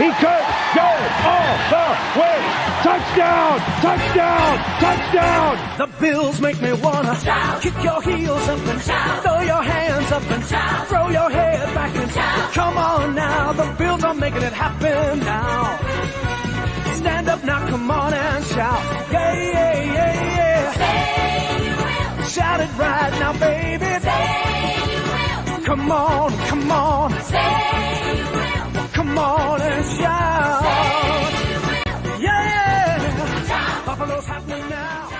He could go all the way. Touchdown! Touchdown! Touchdown! The Bills make me wanna shout. Kick your heels up and shout. Throw your hands up and shout. Throw your head back and shout. Come on now, the Bills are making it happen now. Stand up now, come on and shout. Yeah, yeah, yeah, yeah. Say you will. Shout it right now, baby. Say you will. Come on, come on. Say you will. Come on and shout. Say you will. Yeah. Shout. Buffalo's happening now.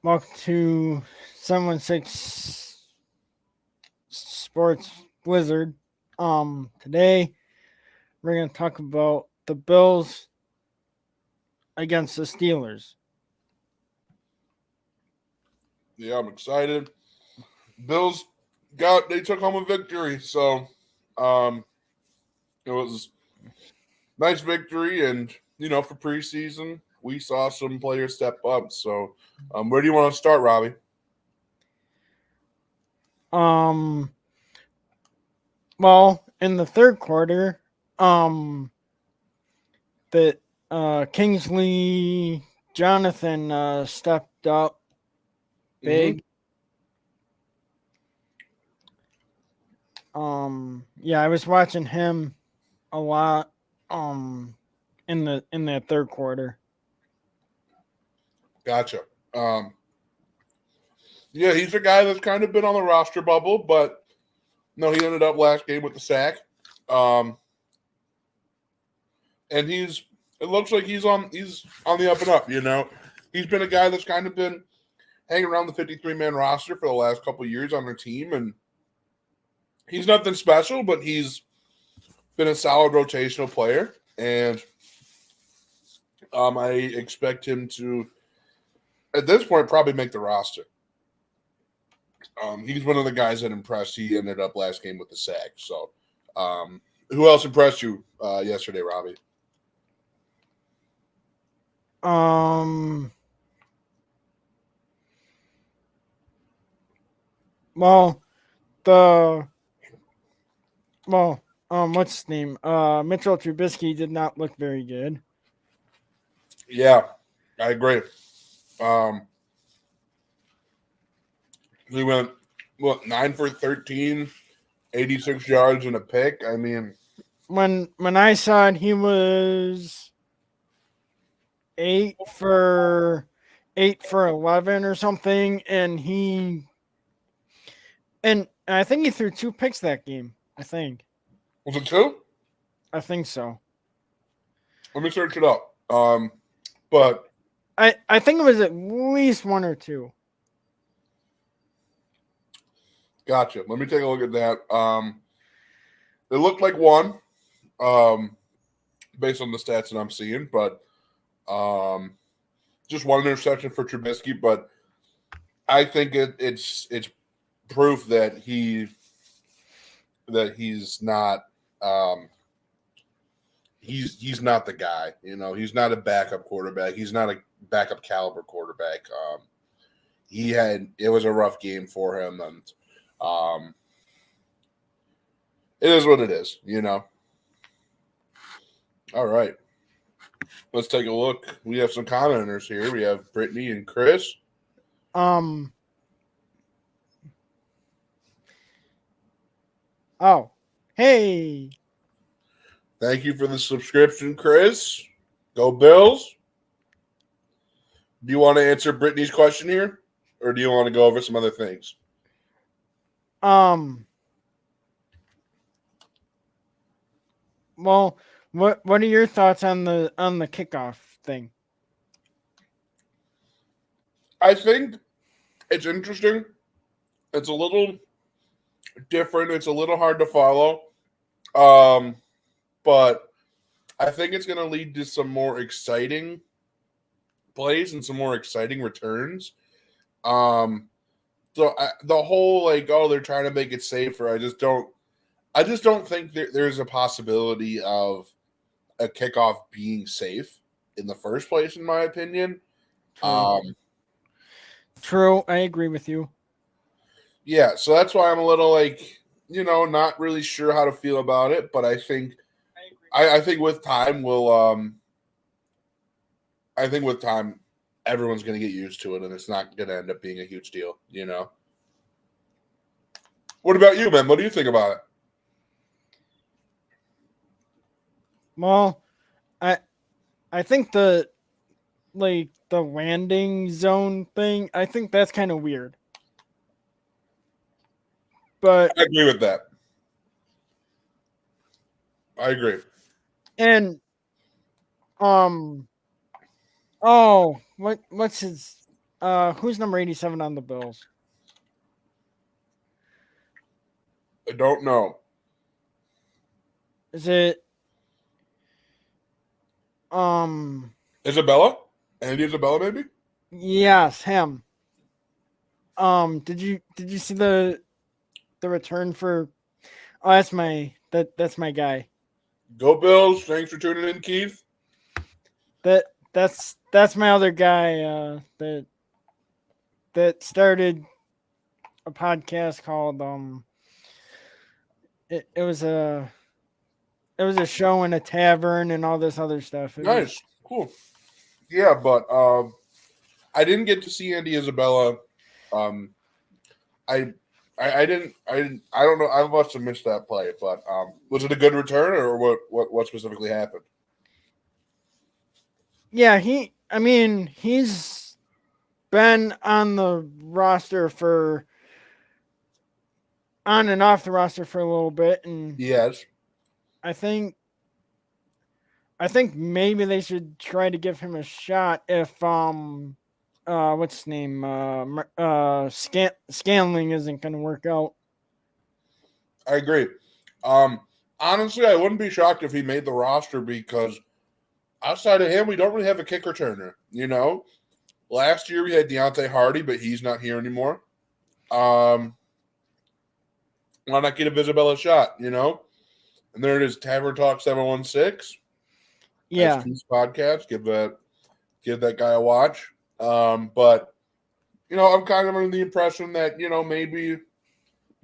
Welcome to 716 Sports Blizzard. Today we're going to talk about the Bills against the Steelers. Yeah, I'm excited. Bills they took home a victory, so it was a nice victory, and for preseason we saw some players step up. So where do you want to start, Robbie? Well, in the third quarter, the Kingsley Jonathan stepped up big. Yeah, I was watching him a lot in the third quarter. Gotcha. Yeah, he's a guy that's kind of been on the roster bubble, but no, he ended up last game with the sack. And it looks like he's on the up and up, He's been a guy that's kind of been hanging around the 53-man roster for the last couple of years on their team, and he's nothing special, but he's been a solid rotational player, and I expect him to, at this point, probably make the roster. He's one of the guys that impressed. He ended up last game with the sack. So, who else impressed you yesterday, Robbie? What's his name? Mitchell Trubisky did not look very good. Yeah, I agree. He went 9 for 13, 86 yards and a pick. I mean, when I saw it, he was 8 for 11 or something, and I think he threw 2 picks that game. I think. Was it 2? I think so. Let me search it up. But I think it was at least 1 or 2. Gotcha. Let me take a look at that. It looked like 1, based on the stats that I'm seeing, but just 1 interception for Trubisky. But I think it's proof that he's not he's not the guy. He's not a backup quarterback. He's not a backup caliber quarterback. It was a rough game for him, and it is what it is, All right. Let's take a look. We have some commenters here. We have Brittany and Chris. Oh, hey. Thank you for the subscription, Chris. Go Bills. Do you want to answer Brittany's question here, or do you want to go over some other things? Well, what are your thoughts on the kickoff thing? I think it's interesting. It's a little different. It's a little hard to follow. But I think it's going to lead to some more exciting plays and some more exciting returns. So the whole they're trying to make it safer. I just don't think there's a possibility of a kickoff being safe in the first place, in my opinion. True, I agree with you. Yeah, so that's why I'm a little like, not really sure how to feel about it. But I think with time I think with time everyone's going to get used to it, and it's not going to end up being a huge deal. What about you, man? What do you think about it? Well, I I think the landing zone thing, I think that's kind of weird. But I agree with that. I agree. and um oh, what's his who's number 87 on the Bills? I don't know. Is it um Isabella? Andy Isabella, maybe? yes, him. Did you see the return for oh that's my guy. Go Bills. Thanks for tuning in, Keith. That's my other guy that started a podcast called it was a show in a tavern and all this other stuff. It was Nice. Cool. Yeah, but I didn't get to see Andy Isabella. Um, I, I don't know. I must have missed that play, but was it a good return, or what specifically happened? yeah, I mean, he's been on the roster for on and off the roster for a little bit, and Yes, I think I think maybe they should try to give him a shot if what's his name Scanling isn't going to work out. I agree. Um, Honestly, I wouldn't be shocked if he made the roster because outside of him, we don't really have a kick returner. Last year we had Deontay Hardy, but he's not here anymore. Why not give Isabella a shot? And there it is, Tavern Talk 716. That's Yeah, Keith's podcast. Give that guy a watch. But I'm kind of under the impression that maybe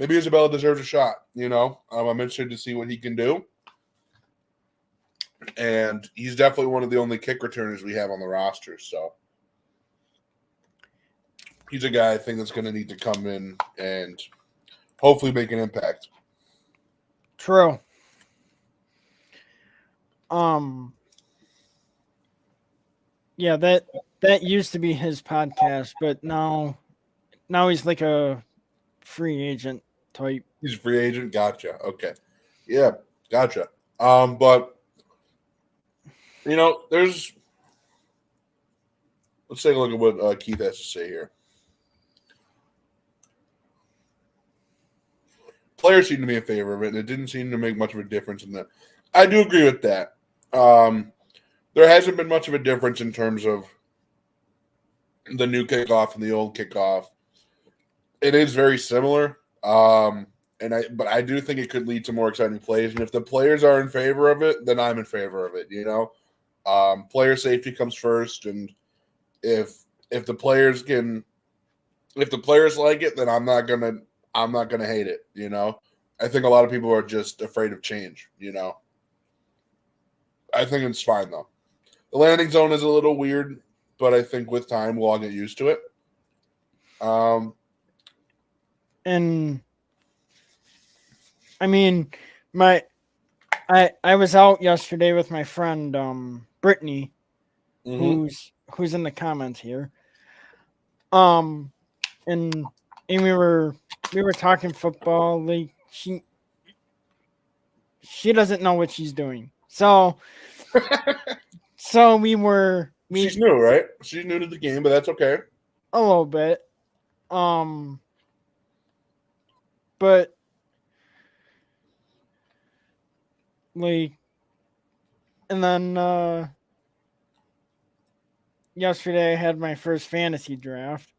Isabella deserves a shot. I'm interested to see what he can do, and he's definitely one of the only kick returners we have on the roster. So he's a guy I think that's going to need to come in and hopefully make an impact. true. Um, yeah, that used to be his podcast, but now he's like a free agent type. He's a free agent. Gotcha. Okay. Yeah. Gotcha. But there's. Let's take a look at what Keith has to say here. Players seem to be in favor of it, and it didn't seem to make much of a difference in that. I do agree with that. There hasn't been much of a difference in terms of the new kickoff and the old kickoff. It is very similar, but I do think it could lead to more exciting plays. And if the players are in favor of it, then I'm in favor of it. Player safety comes first, and if the players like it, then I'm not gonna hate it. I think a lot of people are just afraid of change. I think it's fine though. The landing zone is a little weird, but I think with time we'll all get used to it. And I mean, I was out yesterday with my friend Brittany, Mhm. who's in the comments here. And we were talking football. Like she doesn't know what she's doing. So She's new, right? She's new to the game, but that's okay. a little bit. But like, and then yesterday I had my first fantasy draft.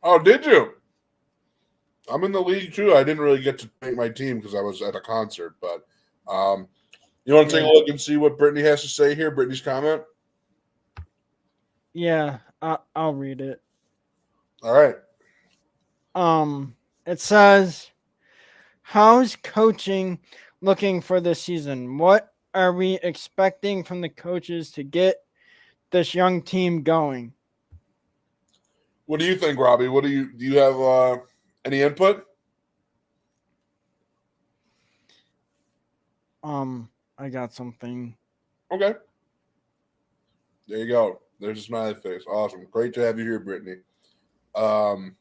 Oh, did you? I'm in the league too. I didn't really get to make my team because I was at a concert, but you want to take a look and see what Brittany has to say here? Brittany's comment. Yeah, I'll read it. All right. It says, how's coaching looking for this season? What are we expecting from the coaches to get this young team going? What do you think, Robbie? Do you have any input? I got something. Okay. There you go. There's a smiley face. Awesome. Great to have you here, Brittany. But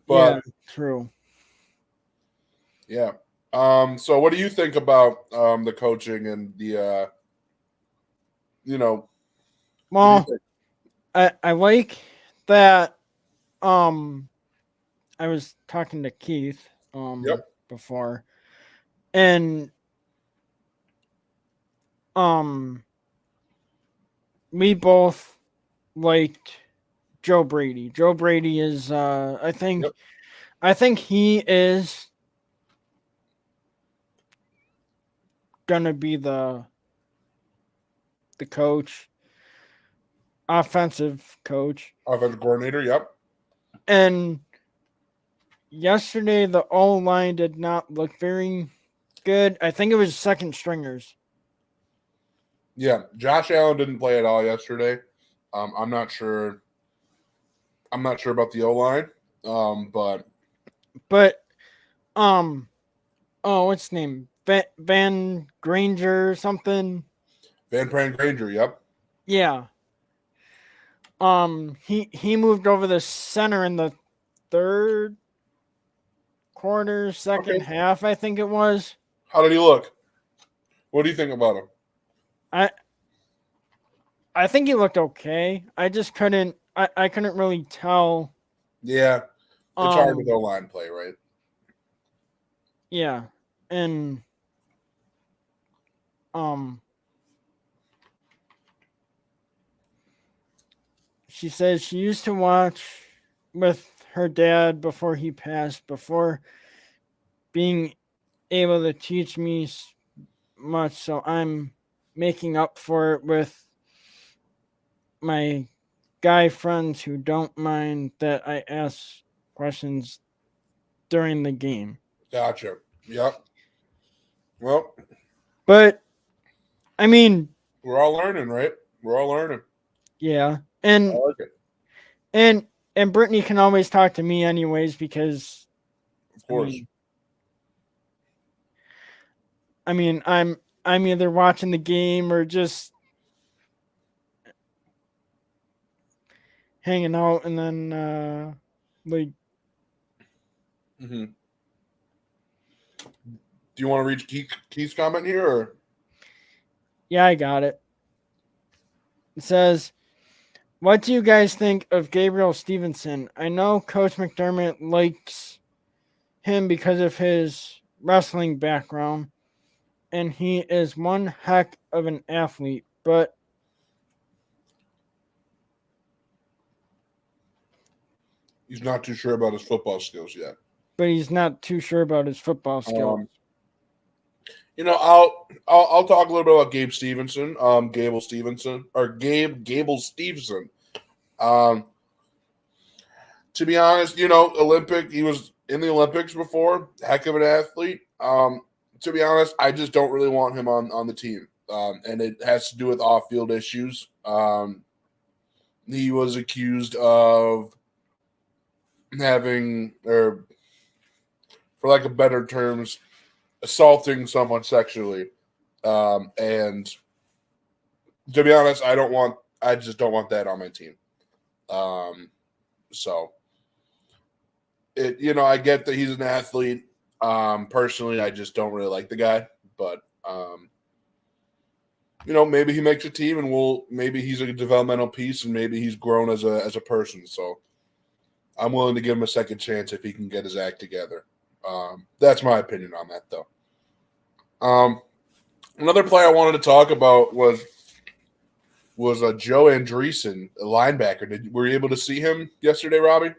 Yeah, true. yeah. So what do you think about the coaching and the you know, what do you Well, think? I like that. I was talking to Keith Yep. before, and um we both liked Joe Brady. Joe Brady is Yep. I think he is gonna be the coach, offensive coach. Offensive coordinator, yep. And yesterday the O line did not look very good. I think it was second stringers. Yeah. Josh Allen didn't play at all yesterday. I'm not sure. I'm not sure about the O line. But But what's his name? Van Granger or something. Van Pran Granger, yep. Yeah. He moved over the center in the third quarter, second Okay. half, I think it was. How did he look? What do you think about him? I I think he looked okay. I just I couldn't really tell. Yeah. It's hard with Um O line play, right? yeah. And um she says she used to watch with her dad before he passed, before being able to teach me much, so I'm making up for it with my guy friends who don't mind that I ask questions during the game. Gotcha. Yep. Well, But I mean, we're all learning, right? We're all learning. yeah. I like it. And Brittany can always talk to me anyways because Of I course. mean I'm either watching the game or just hanging out, and then like hmm Do you want to read Keith's comment here, or yeah, I got it. It says, what do you guys think of Gabriel Stevenson? I know Coach McDermott likes him because of his wrestling background, and he is one heck of an athlete, but he's not too sure about his football skills yet? he's not too sure about his football skills. I'll talk a little bit about Gabe Stevenson, Gable Stevenson, or Gable Stevenson. Um, to be honest, Olympic. He was in the Olympics before. Heck of an athlete. To be honest, I just don't really want him on the team, and it has to do with off field issues. He was accused of having, or for lack of better terms, assaulting someone sexually. And to be honest, I just don't want that on my team. So I get that he's an athlete. Personally, I just don't really like the guy, but maybe he makes a team and maybe he's a developmental piece and maybe he's grown as a person. So I'm willing to give him a second chance if he can get his act together. That's my opinion on that, though. Another player I wanted to talk about was Joe Andreessen, a linebacker. Were you able to see him yesterday, Robbie?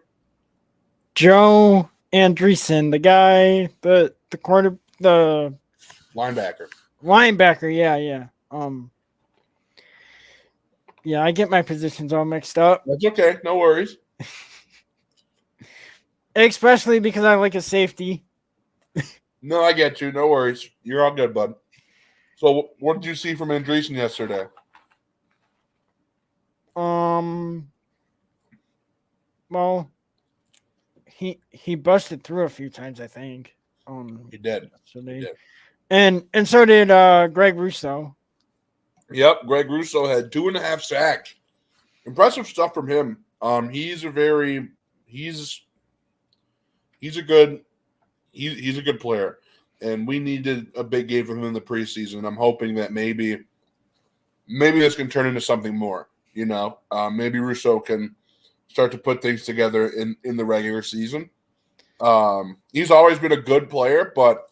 Joe Andreessen, the guy, the Linebacker. linebacker, yeah. Yeah, I get my positions all mixed up. That's okay. No worries. especially because I like a safety. No, I get you. No worries. You're all good, bud. So, what did you see from Andreessen yesterday? Well, he busted through a few times, I think. He did. He Yesterday. did. And so did Greg Russo. Yep, Greg Russo had 2.5 sacks. Impressive stuff from him. He's a very he's a good he's a good player, and we needed a big game from him in the preseason. I'm hoping that maybe this can turn into something more. You know, maybe Russo can start to put things together in the regular season. He's always been a good player, but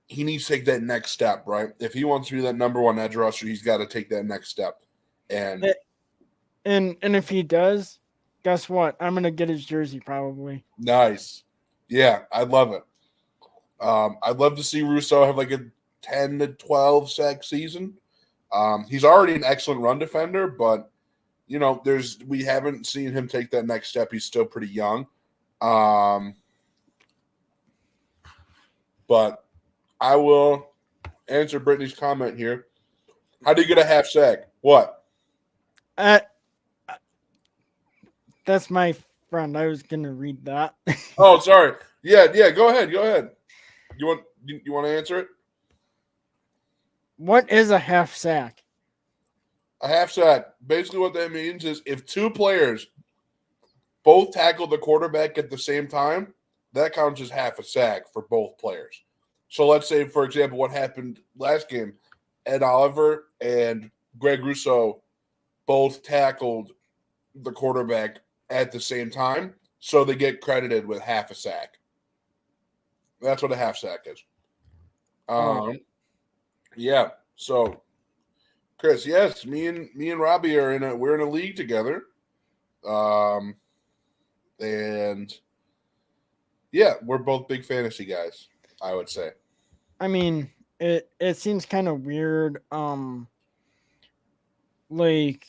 he needs to take that next step, right? If he wants to be that number one edge rusher, he's got to take that next step. And And if he does, guess what? I'm gonna get his jersey probably. nice. Yeah, I'd love it. I'd love to see Russo have like a 10 to 12 sack season. He's already an excellent run defender, but you know, we haven't seen him take that next step. He's still pretty young. But I will answer Brittany's comment here. How do you get a half sack? What? That's my friend. I was gonna read that. Oh, sorry. Yeah. Go ahead. You want to answer it? What is a half sack? A half sack. Basically, what that means is if two players both tackle the quarterback at the same time, that counts as half a sack for both players. So let's say, for example, what happened last game, Ed Oliver and Greg Russo both tackled the quarterback at the same time, so they get credited with half a sack. That's what a half sack is. Yeah. So, Chris, yes, me and Robbie we're in a league together, and yeah, we're both big fantasy guys, I would say. I mean, it seems kind of weird. Like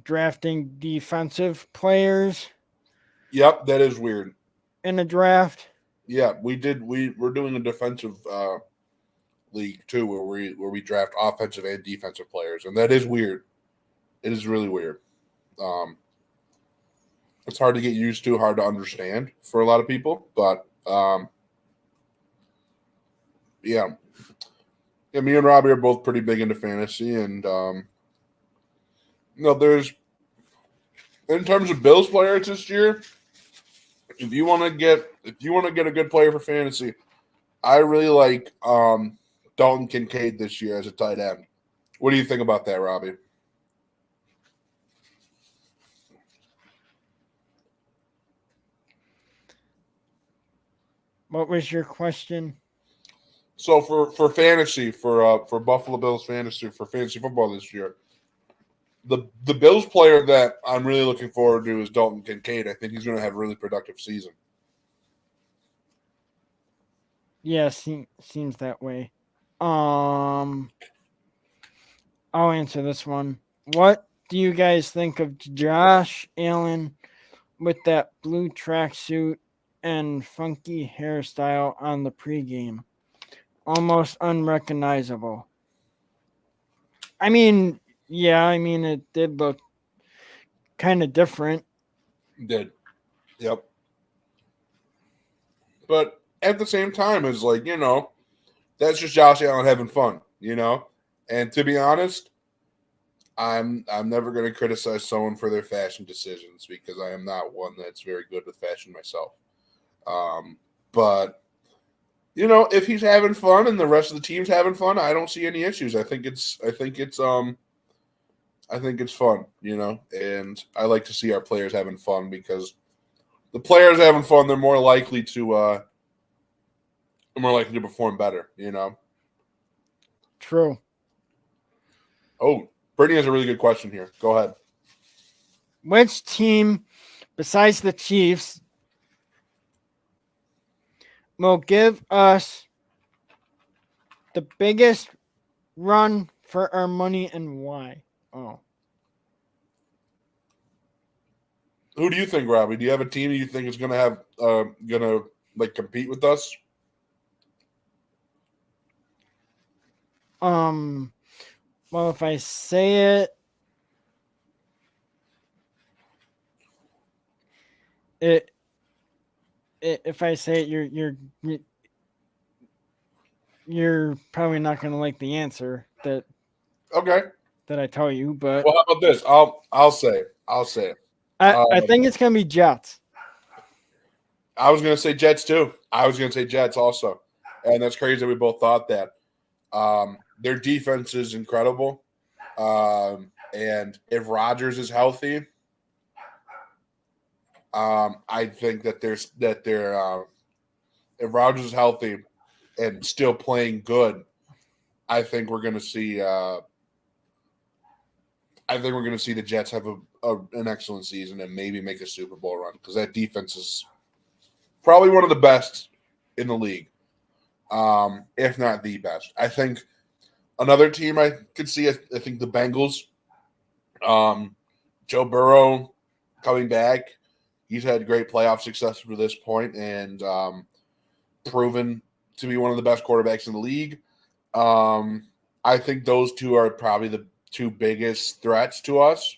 drafting defensive players Yep, that is weird. in a draft. Yeah, we're doing a defensive league too, where we draft offensive and defensive players, and that is weird. It is really weird. It's hard to get used to, hard to understand for a lot of people, but yeah. Yeah, me and Robbie are both pretty big into fantasy, and there's in terms of Bills players this year. If you want to get a good player for fantasy, I really like Dalton Kincaid this year as a tight end. What do you think about that, Robbie? What was your question? So for fantasy for Buffalo Bills fantasy for fantasy football this year, the Bills player that I'm really looking forward to is Dalton Kincaid. I think he's going to have a really productive season. Yeah, seems that way. I'll answer this one. What do you guys think of Josh Allen with that blue tracksuit and funky hairstyle on the pregame? Almost unrecognizable. I mean, yeah, it did look kind of different. He did. Yep. But at the same time, it's like, that's just Josh Allen having fun, And to be honest, I'm never going to criticize someone for their fashion decisions because I am not one that's very good with fashion myself. But if he's having fun and the rest of the team's having fun, I don't see any issues. I think it's fun, and I like to see our players having fun because the players having fun, they're more likely to perform better, True. Oh, Brittany has a really good question here. Go ahead. Which team, besides the Chiefs, will give us the biggest run for our money and why? Oh. Who do you think, Robbie? Do you have a team you think is going to have compete with us? Well, if I say if I say it, you're probably not going to like the answer Okay. that I tell you, but Well, how about this? I'll say it. I'll say it. I think it's going to be Jets. I was going to say Jets too. I was going to say Jets also, and that's crazy that we both thought that. Their defense is incredible, and if Rodgers is healthy, I think that if Rodgers is healthy and still playing good, I think we're going to see. I think we're going to see the Jets have an excellent season and maybe make a Super Bowl run because that defense is probably one of the best in the league, if not the best. I think another team I could see. I think the Bengals. Joe Burrow coming back. He's had great playoff success to this point and proven to be one of the best quarterbacks in the league. I think those two are probably the two biggest threats to us.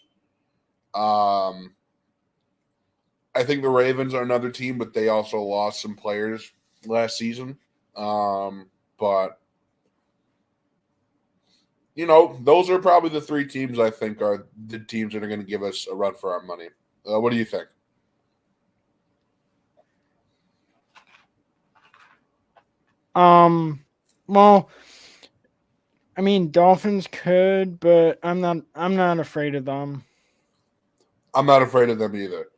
I think the Ravens are another team, but they also lost some players last season. But those are probably the three teams I think are the teams that are going to give us a run for our money. What do you think? Well, I mean, Dolphins could, but I'm not afraid of them. I'm not afraid of them either.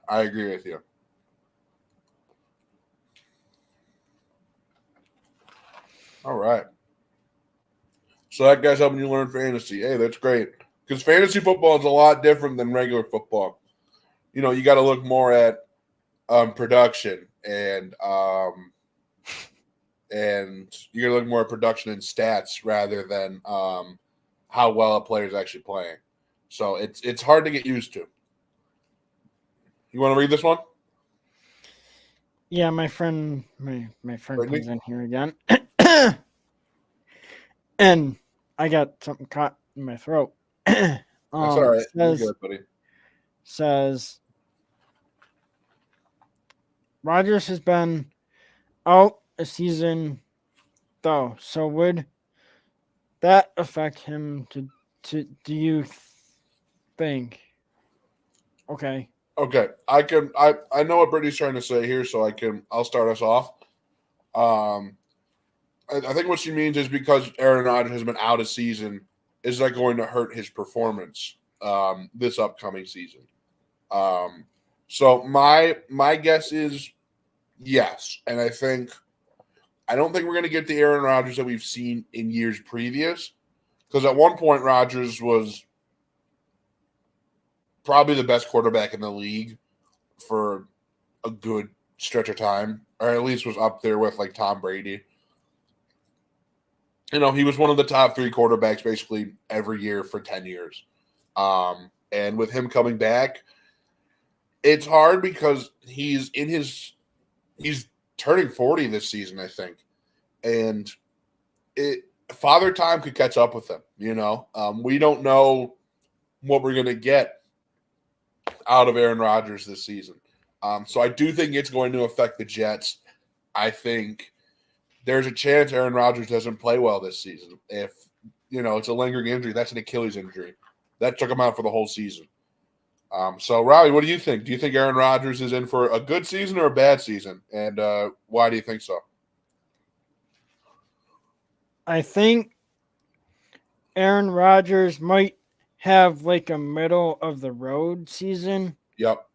I agree with you. All right. So that guy's helping you learn fantasy. Hey, that's great. Because fantasy football is a lot different than regular football. You got to look more at production and you got to look more at production and stats rather than how well a player is actually playing. So it's hard to get used to. You want to read this one? Yeah, my friend comes in here again. And I got something caught in my throat. That's all right. You're good, buddy. Says Rodgers has been out a season though, so would that affect him do you think? Okay. Okay. I know what Brittany's trying to say here, so I'll start us off. I think what she means is because Aaron Rodgers has been out a season, is that going to hurt his performance this upcoming season? So my guess is yes, and I don't think we're going to get the Aaron Rodgers that we've seen in years previous, because at one point Rodgers was probably the best quarterback in the league for a good stretch of time, or at least was up there with like Tom Brady. He was one of the top three quarterbacks basically every year for 10 years. And with him coming back, it's hard because he's turning 40 this season, I think. And Father Time could catch up with him, We don't know what we're going to get out of Aaron Rodgers this season. So I do think it's going to affect the Jets. I think there's a chance Aaron Rodgers doesn't play well this season. If, it's a lingering injury, that's an Achilles injury. That took him out for the whole season. So, Robbie, what do you think? Do you think Aaron Rodgers is in for a good season or a bad season? And why do you think so? I think Aaron Rodgers might have like a middle of the road season. Yep.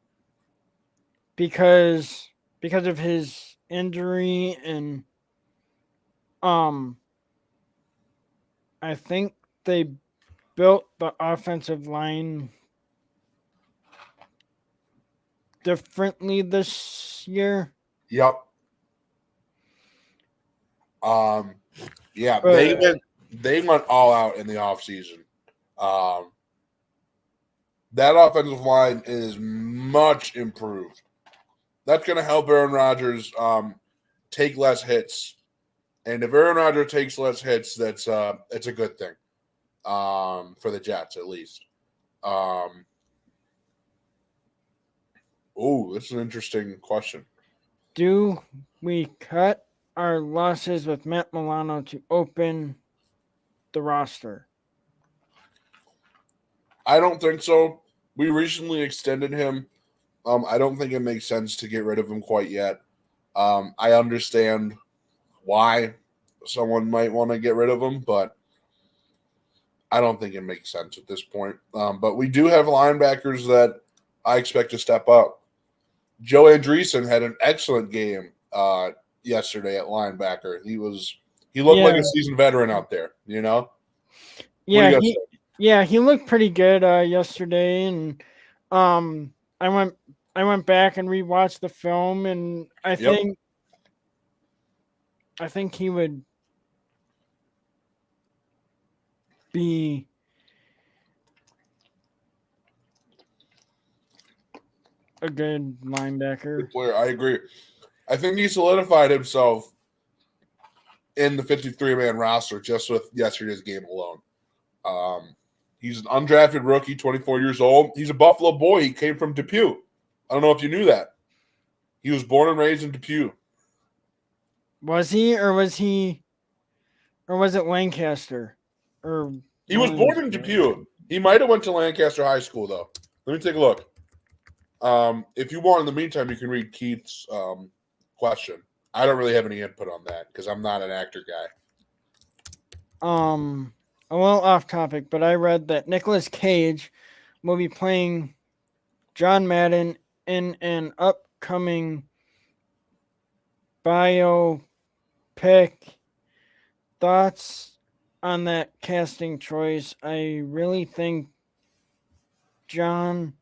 Because of his injury and I think they built the offensive line differently this year. Yep. Yeah, But they went all out in the offseason. that offensive line is much improved. That's going to help Aaron Rodgers take less hits. And if Aaron Rodgers takes less hits, that's a good thing for the Jets, at least. Oh, this is an interesting question. Do we cut our losses with Matt Milano to open the roster? I don't think so. We recently extended him. I don't think it makes sense to get rid of him quite yet. I understand why someone might want to get rid of him, but I don't think it makes sense at this point. But we do have linebackers that I expect to step up. Joe Andreessen had an excellent game yesterday at linebacker. He looked like a seasoned veteran out there, you know? Yeah, he looked pretty good yesterday, and I went back and rewatched the film, and I think he would be a good linebacker. Good player. I agree. I think he solidified himself in the 53-man roster just with yesterday's game alone. He's an undrafted rookie, 24 years old. He's a Buffalo boy. He came from Depew. I don't know if you knew that. He was born and raised in Depew. Was he, or was it Lancaster? Or He was born in Depew. He might have went to Lancaster High School, though. Let me take a look. If you want, in the meantime, you can read Keith's question. I don't really have any input on that because I'm not an actor guy. A little off topic, but I read that Nicolas Cage will be playing John Madden in an upcoming biopic. Thoughts on that casting choice? I really think John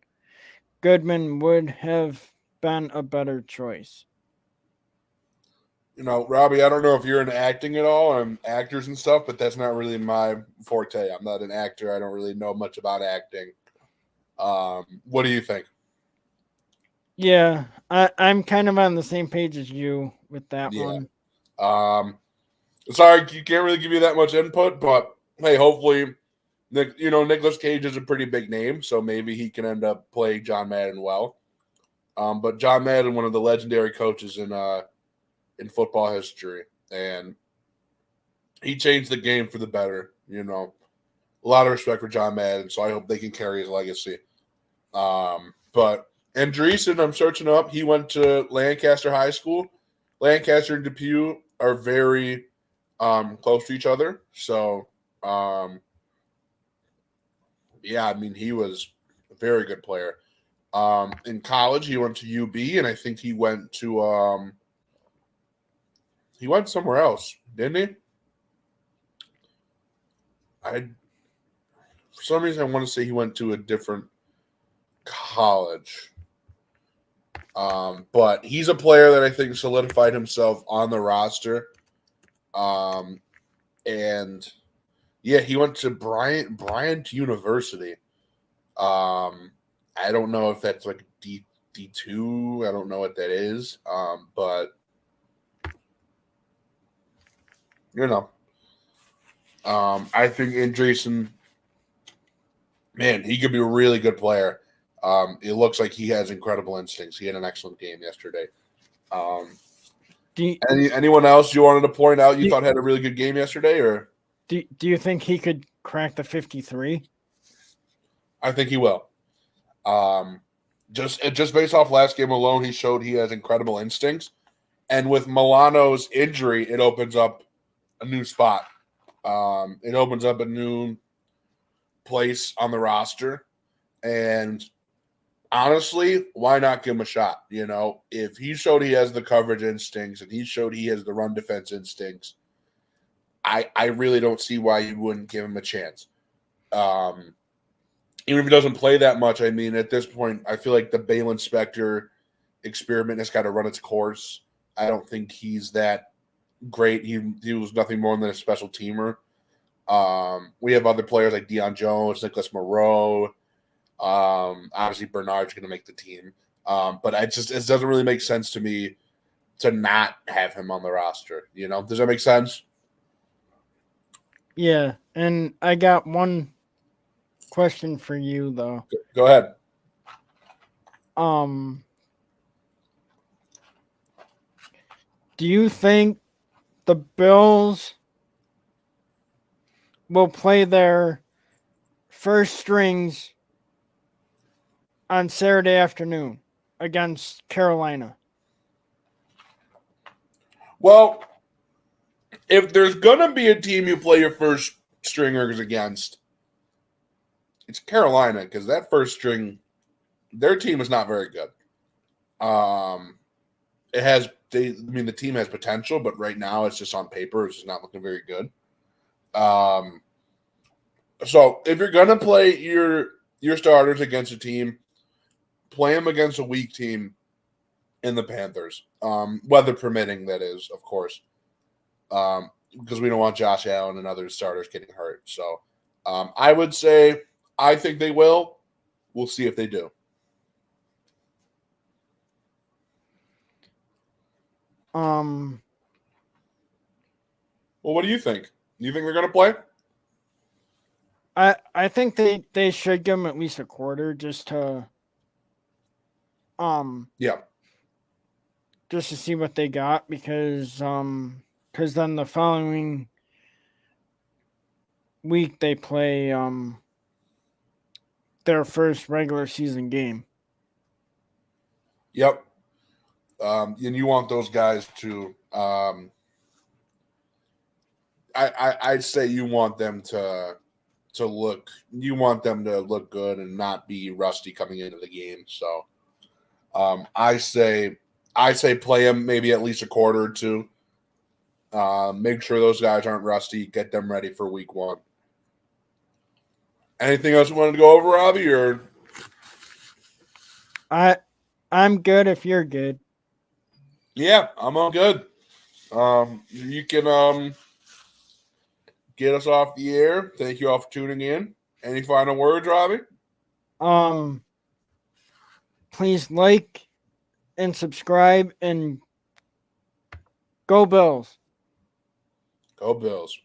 Goodman would have been a better choice. You know, Robbie, I don't know if you're into acting at all. I'm actors and stuff, but that's not really my forte. I'm not an actor. I don't really know much about acting. What do you think? Yeah, I'm kind of on the same page as you with that one. Sorry, you can't really give you that much input, but hey, hopefully, Nicolas Cage is a pretty big name, so maybe he can end up playing John Madden well. But John Madden, one of the legendary coaches in football history, and he changed the game for the better. You know, a lot of respect for John Madden, so I hope they can carry his legacy. But Andreessen, I'm searching up. He went to Lancaster High School. Lancaster and Depew are very close to each other. So, yeah, I mean, he was a very good player. In college, he went to UB, and I think he went to he went somewhere else, didn't he? For some reason, I want to say he went to a different college. But he's a player that I think solidified himself on the roster. And yeah, he went to Bryant University. I don't know if that's like D2. I don't know what that is. But you know, I think Andreessen, man, he could be a really good player. It looks like he has incredible instincts. He had an excellent game yesterday. Anyone else you wanted to point out you thought had a really good game yesterday, or do you think he could crack the 53? I think he will. Just based off last game alone, he showed he has incredible instincts. And with Milano's injury, it opens up a new spot. It opens up a new place on the roster. And honestly, why not give him a shot? You know, if he showed he has the coverage instincts and he showed he has the run defense instincts, I really don't see why you wouldn't give him a chance. Even if he doesn't play that much, I mean, at this point, I feel like the Balin Spector experiment has got to run its course. I don't think he's that great. He was nothing more than a special teamer. We have other players like Deion Jones, Nicholas Moreau, Obviously, Bernard's going to make the team. But it doesn't really make sense to me to not have him on the roster. Does that make sense? Yeah, and I got one question for you though. Go ahead. Do you think the Bills will play their first strings on Saturday afternoon against Carolina? Well, if there's going to be a team you play your first stringers against, it's Carolina, because that first string, their team is not very good. The team has potential, but right now it's just on paper. It's just not looking very good. So if you're gonna play your starters against a team, play them against a weak team in the Panthers, weather permitting, that is, of course, because we don't want Josh Allen and other starters getting hurt. So I would say I think they will. We'll see if they do. Well, what do you think? Do you think they're going to play? I think they should give them at least a quarter just to Yeah. just to see what they got, because then the following week they play their first regular season game. Yep. And you want those guys to I'd say you want them to look good and not be rusty coming into the game. So I say play them maybe at least a quarter or two. Make sure those guys aren't rusty. Get them ready for week 1. Anything else you wanted to go over, Robbie? Or I'm good if you're good. yeah, I'm all good. You can get us off the air. Thank you all for tuning in. Any final words, Robbie? Please like and subscribe, and go Bills. Go Bills.